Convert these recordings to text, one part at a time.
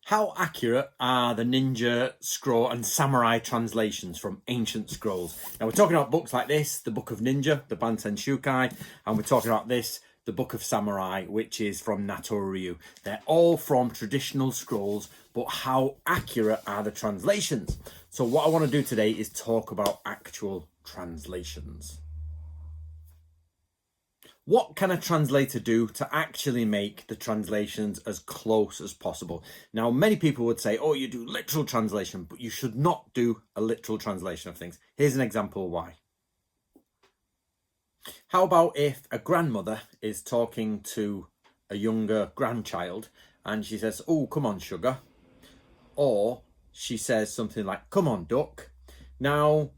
How accurate are the ninja scroll and samurai translations from ancient scrolls? Now, we're talking about books like this, the Book of Ninja, the Banten Shukai, and we're talking about this, the Book of Samurai, which is from Natoryu. They're all from traditional scrolls, but how accurate are the translations? So what I want to do today is talk about actual translations. What can a translator do to actually make the translations as close as possible? Now, many people would say, oh, you do literal translation, but you should not do a literal translation of things. Here's an example why. How about if a grandmother is talking to a younger grandchild and she says, oh, come on, sugar. Or she says something like, come on, duck. Now,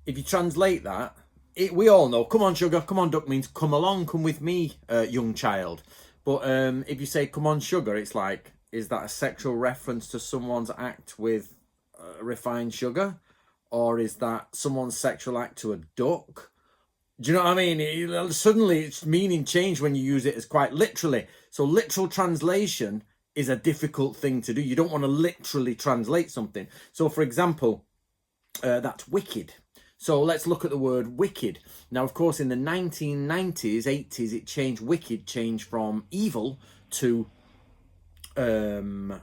if you translate that, we all know, come on, sugar, come on, duck means come along, come with me, young child. But if you say, come on, sugar, it's like, is that a sexual reference to someone's act with refined sugar? Or is that someone's sexual act to a duck? Do you know what I mean? Suddenly its meaning changed when you use it as quite literally. So literal translation is a difficult thing to do. You don't want to literally translate something. So for example, that's wicked. So let's look at the word wicked. Now, of course, in the 1990s, 80s, it changed. Wicked changed from evil to cool,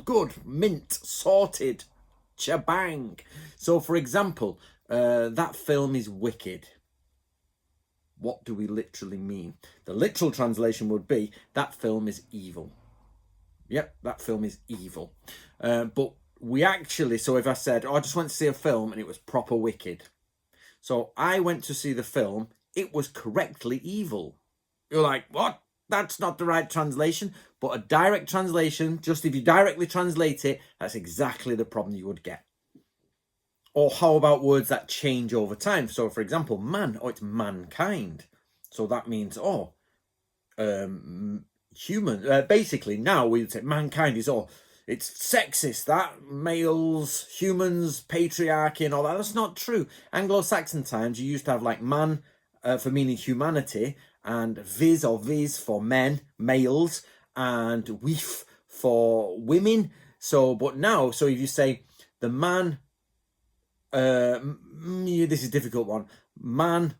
good, mint, sorted, shabang. So, for example, that film is wicked. What do we literally mean? The literal translation would be that film is evil. Yep, that film is evil. But we actually, so if I said, oh, I just went to see a film and it was proper wicked. So I went to see the film, it was correctly evil. You're like, what? That's not the right translation. But a direct translation, just if you directly translate it, that's exactly the problem you would get. Or how about words that change over time? So for example, man, it's mankind. So that means, human. Basically now we would say mankind is it's sexist, that males, humans, patriarchy and all that. That's not true. Anglo-Saxon times, you used to have like man for meaning humanity, and viz for men, males, and weef for women. So, but now, so if you say the man, this is a difficult one, man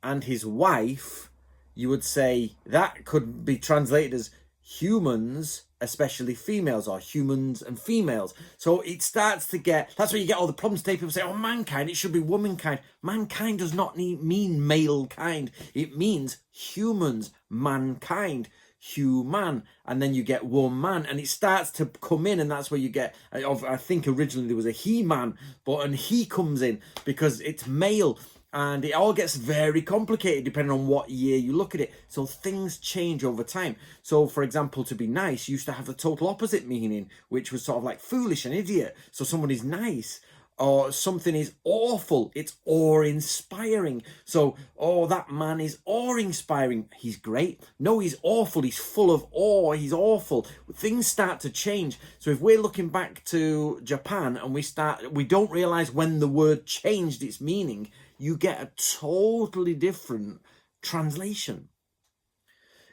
and his wife, you would say that could be translated as humans, especially females, or humans and females. So it starts to get, that's where you get all the problems today. People say, oh, mankind, it should be womankind. Mankind does not mean male kind. It means humans, mankind, human, and then you get woman, and it starts to come in, and that's where you get, I think originally there was a he-man, and he comes in because it's male. And it all gets very complicated depending on what year you look at it. So things change over time. So for example, to be nice used to have the total opposite meaning, which was sort of like foolish and idiot. So someone is nice, or something is awful, it's awe-inspiring. So, oh, that man is awe-inspiring. He's great. No, he's awful. He's full of awe. He's awful. Things start to change. So if we're looking back to Japan and we don't realize when the word changed its meaning, you get a totally different translation.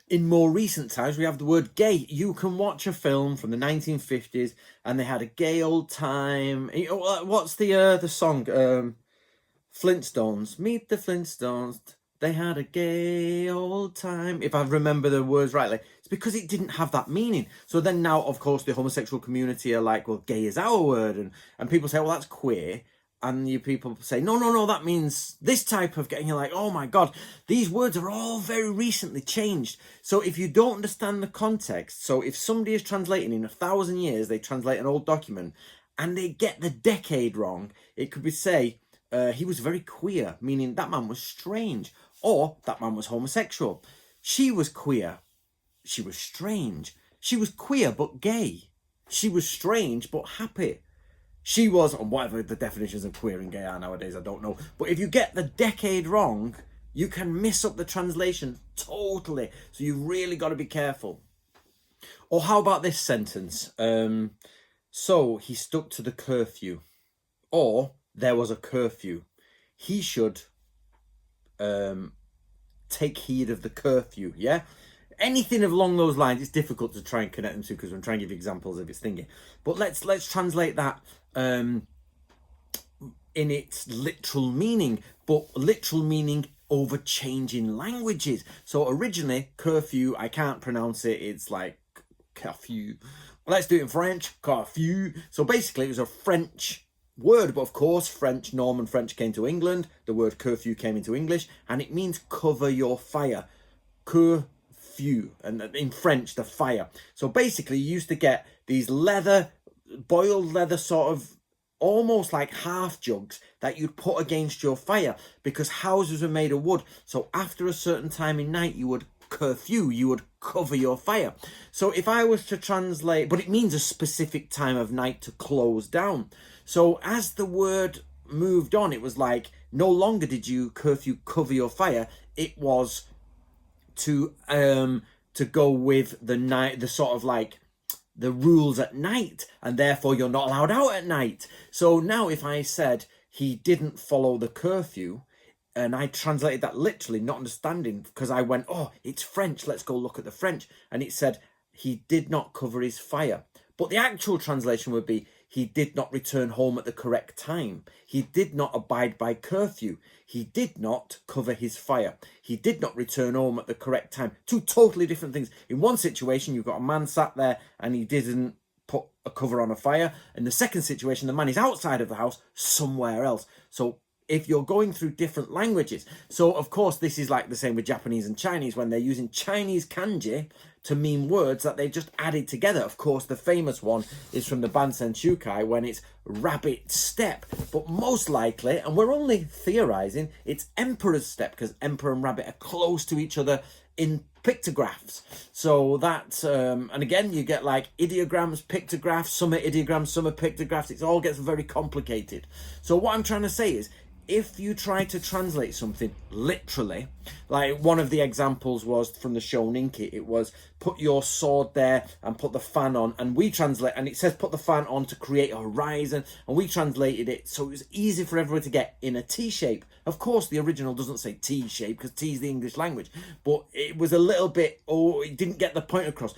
In more recent times, we have the word gay. You can watch a film from the 1950s and they had a gay old time. What's the song? Flintstones. Meet the Flintstones. They had a gay old time. If I remember the words rightly, it's because it didn't have that meaning. So then now, of course, the homosexual community are like, well, gay is our word. And people say, well, that's queer. And you people say, no, that means this type of getting. You're like, oh my God, these words are all very recently changed. So if you don't understand the context, so if somebody is translating in 1,000 years, they translate an old document and they get the decade wrong, it could be say, he was very queer, meaning that man was strange, or that man was homosexual. She was queer, she was strange. She was queer but gay. She was strange but happy. She was, or whatever the definitions of queer and gay are nowadays, I don't know. But if you get the decade wrong, you can miss up the translation totally. So you've really got to be careful. Or how about this sentence? So he stuck to the curfew. Or there was a curfew. He should take heed of the curfew, yeah? anything along those lines. It's difficult to try and connect them to because I'm trying to give you examples of its thinking. But let's translate that in its literal meaning, but literal meaning over changing languages. So originally, curfew, I can't pronounce it. It's like curfew. Let's do it in French. Curfew. So basically, it was a French word, but of course, French, Norman French came to England. The word curfew came into English, and it means cover your fire. Curfew, and in French, the fire. So basically, you used to get these boiled leather sort of, almost like half jugs that you'd put against your fire because houses were made of wood. So after a certain time in night, you would curfew, you would cover your fire. So if I was to translate, but it means a specific time of night to close down. So as the word moved on, it was like no longer did you curfew cover your fire. It was to go with the night, the sort of like the rules at night, and therefore you're not allowed out at night. So now if I said he didn't follow the curfew, and I translated that literally, not understanding, because I went, oh, it's French, let's go look at the French. And it said he did not cover his fire. But the actual translation would be he did not return home at the correct time. He did not abide by curfew. He did not cover his fire. He did not return home at the correct time. Two totally different things. In one situation, you've got a man sat there and he didn't put a cover on a fire. In the second situation, the man is outside of the house somewhere else. So if you're going through different languages, so of course this is like the same with Japanese and Chinese when they're using Chinese kanji to mean words that they just added together. Of course, the famous one is from the Bansen Shukai when it's rabbit step, but most likely, and we're only theorizing, it's emperor's step because emperor and rabbit are close to each other in pictographs. So that's and again you get like ideograms, pictographs, some are ideograms, some are pictographs. It all gets very complicated. So what I'm trying to say is, if you try to translate something literally, like one of the examples was from the Shoninki, it was put your sword there and put the fan on, and we translate, and it says put the fan on to create a horizon, and we translated it so it was easy for everyone to get in a T shape. Of course, the original doesn't say T shape because T is the English language, but it was a little bit, it didn't get the point across.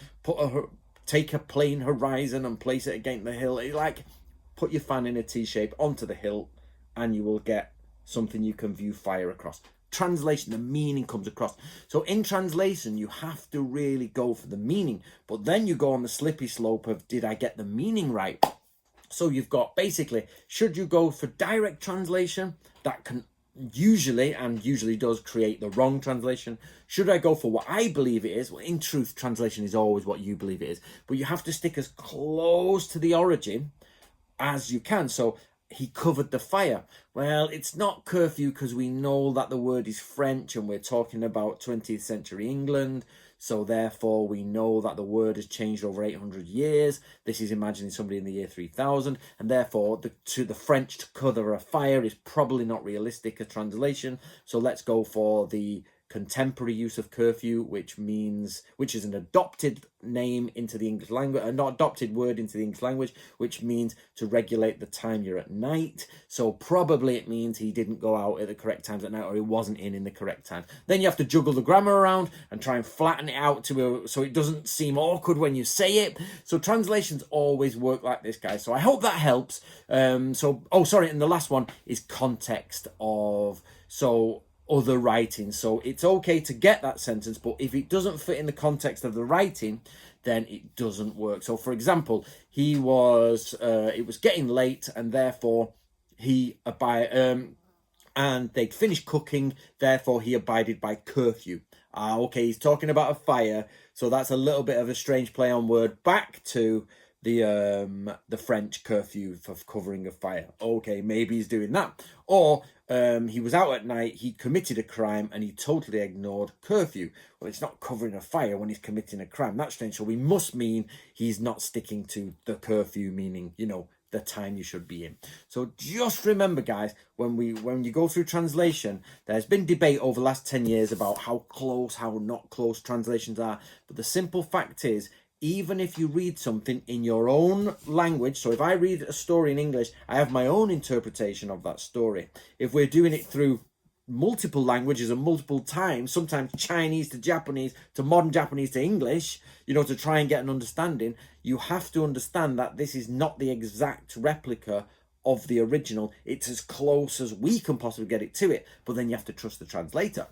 Take a plain horizon and place it against the hill. It, like, put your fan in a T shape onto the hill, and you will get something you can view fire across. Translation, the meaning comes across. So in translation, you have to really go for the meaning, but then you go on the slippy slope of, did I get the meaning right? So you've got basically, should you go for direct translation? That can usually does create the wrong translation. Should I go for what I believe it is? Well, in truth, translation is always what you believe it is, but you have to stick as close to the origin as you can. So he covered the fire. Well, it's not curfew because we know that the word is French and we're talking about 20th century England. So therefore, we know that the word has changed over 800 years. This is imagining somebody in the year 3000. And therefore, to the French to cover a fire is probably not realistic a translation. So let's go for the contemporary use of curfew, which is an adopted name into the English language, a not adopted word into the English language, which means to regulate the time you're at night. So probably it means he didn't go out at the correct times at night, or he wasn't in the correct time. Then you have to juggle the grammar around and try and flatten it out so it doesn't seem awkward when you say it. So translations always work like this, guys. So I hope that helps. And the last one is context of other writing. So it's okay to get that sentence, but if it doesn't fit in the context of the writing, then it doesn't work. So for example, it was getting late, and therefore and they'd finished cooking, therefore he abided by curfew. Okay, he's talking about a fire, so that's a little bit of a strange play on word back to the French curfew for covering a fire. Okay, maybe he's doing that. Or he was out at night, he committed a crime, and he totally ignored curfew. Well, it's not covering a fire when he's committing a crime. That's strange. So we must mean he's not sticking to the curfew, meaning, the time you should be in. So just remember, guys, when you go through translation, there's been debate over the last 10 years about how close, how not close translations are. But the simple fact is, even if you read something in your own language, so if I read a story in English, I have my own interpretation of that story. If we're doing it through multiple languages and multiple times, sometimes Chinese to Japanese to modern Japanese to English, to try and get an understanding, you have to understand that this is not the exact replica of the original. It's as close as we can possibly get it to it, but then you have to trust the translator.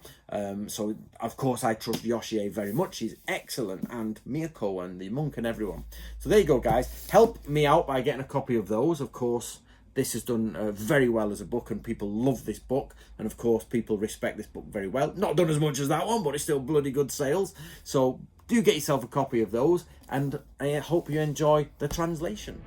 So of course I trust Yoshie very much. He's excellent, and Miyako and the monk and everyone. So there you go, guys. Help me out by getting a copy of those. Of course, this has done very well as a book, and people love this book, and of course people respect this book very well. Not done as much as that one, but it's still bloody good sales. So do get yourself a copy of those, and I hope you enjoy the translation.